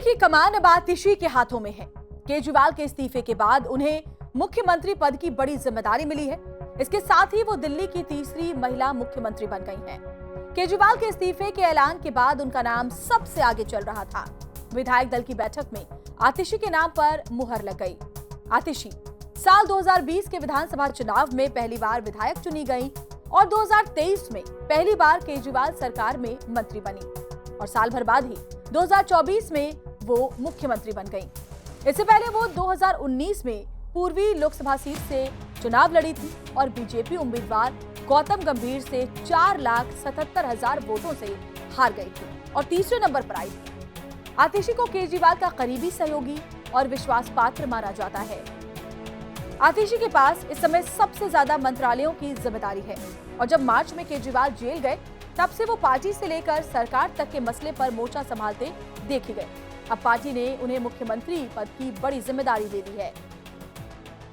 की कमान अब आतिशी के हाथों में है। केजरीवाल के इस्तीफे के बाद उन्हें मुख्यमंत्री पद की बड़ी जिम्मेदारी मिली है। इसके साथ ही वो दिल्ली की तीसरी महिला मुख्यमंत्री बन गई हैं। केजरीवाल के इस्तीफे के ऐलान के बाद उनका नाम सबसे आगे चल रहा था। विधायक दल की बैठक में आतिशी के नाम पर मुहर लग गई। आतिशी साल 2020 के विधानसभा चुनाव में पहली बार विधायक चुनी गई और 2023 में पहली बार केजरीवाल सरकार में मंत्री बनी और साल भर बाद ही 2024 में वो मुख्यमंत्री बन गई। इससे पहले वो 2019 में पूर्वी लोकसभा सीट से चुनाव लड़ी थी और बीजेपी उम्मीदवार गौतम गंभीर से 4,77,000 वोटों से हार गई थी और तीसरे नंबर पर आई थी। आतिशी को केजरीवाल का करीबी सहयोगी और विश्वास पात्र माना जाता है। आतिशी के पास इस समय सबसे ज्यादा मंत्रालयों की जिम्मेदारी है और जब मार्च में केजरीवाल जेल गए तब से वो पार्टी से लेकर सरकार तक के मसले पर मोर्चा संभालते देखे गए। अब पार्टी ने उन्हें मुख्यमंत्री पद की बड़ी जिम्मेदारी दे दी है।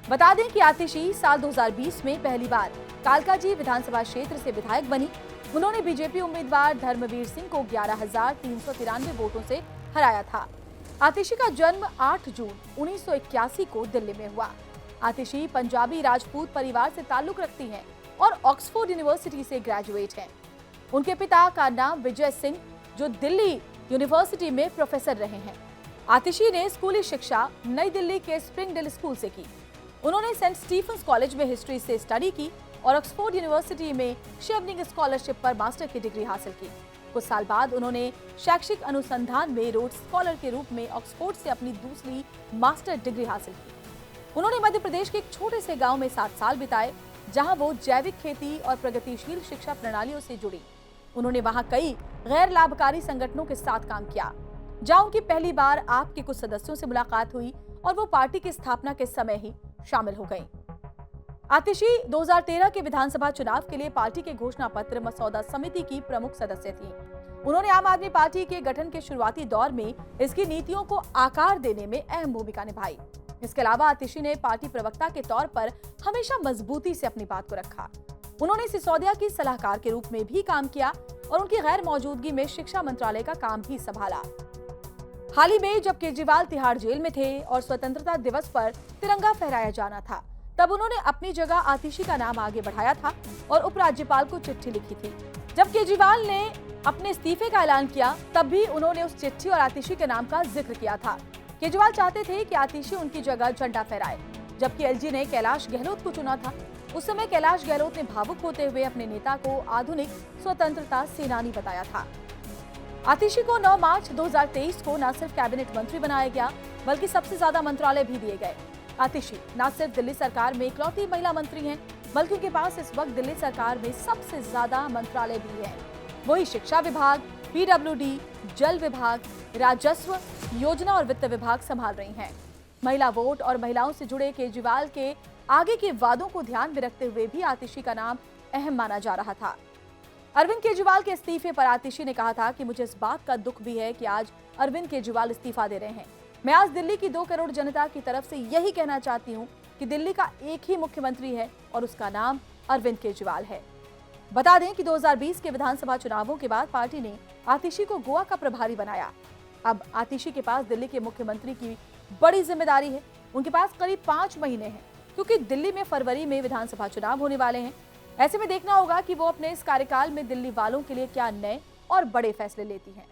बता दें कि आतिशी साल 2020 में पहली बार कालकाजी विधानसभा क्षेत्र से विधायक बनी। उन्होंने बीजेपी उम्मीदवार धर्मवीर सिंह को 11,393 वोटों से हराया था। आतिशी का जन्म 8 जून 1981 को दिल्ली में हुआ। आतिशी पंजाबी राजपूत परिवार से ताल्लुक रखती हैं और ऑक्सफोर्ड यूनिवर्सिटी से ग्रेजुएट हैं। उनके पिता का नाम विजय सिंह, जो दिल्ली यूनिवर्सिटी में प्रोफेसर रहे हैं। आतिशी ने स्कूली शिक्षा नई दिल्ली के स्प्रिंगडेल स्कूल से की। उन्होंने सेंट स्टीफेंस कॉलेज में हिस्ट्री से स्टडी की और ऑक्सफोर्ड यूनिवर्सिटी में शेवनिंग स्कॉलरशिप पर मास्टर की डिग्री हासिल की। कुछ साल बाद उन्होंने शैक्षिक अनुसंधान में रोड स्कॉलर के रूप में ऑक्सफोर्ड से अपनी दूसरी मास्टर डिग्री हासिल की। उन्होंने मध्य प्रदेश के एक छोटे से गांव में 7 साल बिताए, जहां वो जैविक खेती और प्रगतिशील शिक्षा प्रणालियों से जुड़ी। उन्होंने वहां कई गैर लाभकारी संगठनों के साथ काम किया, जहां उनकी पहली बार आप के कुछ सदस्यों से मुलाकात हुई और वो पार्टी की स्थापना के समय ही शामिल हो गई। आतिशी 2013 के विधानसभा चुनाव के लिए पार्टी के घोषणा पत्र मसौदा समिति की प्रमुख सदस्य थी। उन्होंने आम आदमी पार्टी के गठन के शुरुआती दौर में इसकी नीतियों को आकार देने में अहम भूमिका निभाई। इसके अलावा आतिशी ने पार्टी प्रवक्ता के तौर पर हमेशा मजबूती से अपनी बात को रखा। उन्होंने सिसोदिया की सलाहकार के रूप में भी काम किया और उनकी गैर मौजूदगी में शिक्षा मंत्रालय का काम भी संभाला। हाल ही में जब केजरीवाल तिहाड़ जेल में थे और स्वतंत्रता दिवस पर तिरंगा फहराया जाना था, तब उन्होंने अपनी जगह आतिशी का नाम आगे बढ़ाया था और उपराज्यपाल को चिट्ठी लिखी थी। जब केजरीवाल ने अपने इस्तीफे का ऐलान किया, तब भी उन्होंने उस चिट्ठी और आतिशी के नाम का जिक्र किया था। केजरीवाल चाहते थे कि आतिशी उनकी जगह झंडा फहराए, जबकि एलजी ने कैलाश गहलोत को चुना था। उस समय कैलाश गहलोत ने भावुक होते हुए अपने नेता को आधुनिक स्वतंत्रता सेनानी बताया था। आतिशी को 9 मार्च 2023 को न सिर्फ कैबिनेट मंत्री बनाया गया, बल्कि सबसे ज्यादा मंत्रालय भी दिए गए। आतिशी न सिर्फ दिल्ली सरकार में इकलौती महिला मंत्री हैं, बल्कि उनके पास इस वक्त दिल्ली सरकार में सबसे ज्यादा मंत्रालय भी हैं। वही शिक्षा विभाग, पीडब्ल्यूडी, जल विभाग, राजस्व, योजना और वित्त विभाग संभाल रही हैं। महिला वोट और महिलाओं से जुड़े केजरीवाल के आगे के वादों को ध्यान में रखते हुए भी आतिशी का नाम अहम माना जा रहा था। अरविंद केजरीवाल के इस्तीफे पर आतिशी ने कहा था कि मुझे इस बात का दुख भी है कि आज अरविंद केजरीवाल इस्तीफा दे रहे हैं। मैं आज दिल्ली की 2 करोड़ जनता की तरफ से यही कहना चाहती हूँ कि दिल्ली का एक ही मुख्यमंत्री है और उसका नाम अरविंद केजरीवाल है। बता दें कि 2020 के विधानसभा चुनावों के बाद पार्टी ने आतिशी को गोवा का प्रभारी बनाया। अब आतिशी के पास दिल्ली के मुख्यमंत्री की बड़ी जिम्मेदारी है। उनके पास करीब 5 महीने हैं, क्योंकि दिल्ली में फरवरी में विधानसभा चुनाव होने वाले हैं। ऐसे में देखना होगा कि वो अपने इस कार्यकाल में दिल्ली वालों के लिए क्या नए और बड़े फैसले लेती हैं।